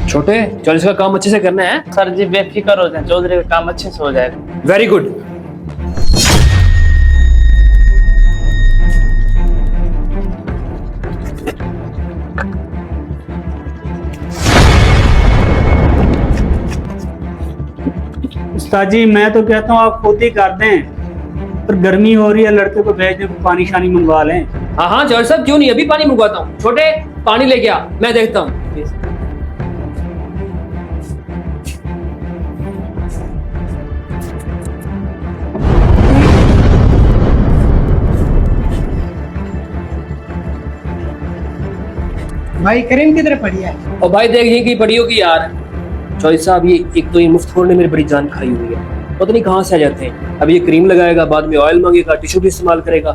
छोटे, चल इसका काम अच्छे से करना है। सर जी बेफिक्र हो जाए, चौधरी का काम अच्छे से हो जाएगा। Very good. उस्ताद जी मैं तो कहता हूँ आप खुद ही कर दें, पर गर्मी हो रही है, लड़के को भेज दें, पानी शानी मंगवा लें। हाँ हाँ जॉर्ज साहब, क्यों नहीं, अभी पानी मंगवाता हूँ। छोटे, पानी लेके आ, मैं देखता हूँ। भाई करीम किधर पड़ी है? और भाई देख यहीं की पड़ी होगी यार। जॉर्ज साहब, ये एक तो ये मुफ्तखोर ने मेरी बड़ी जान खाई हुई है, पता नहीं कहाँ से आ जाते हैं। अब ये क्रीम लगाएगा, बाद में ऑयल मांगेगा, टिश्यू भी इस्तेमाल करेगा।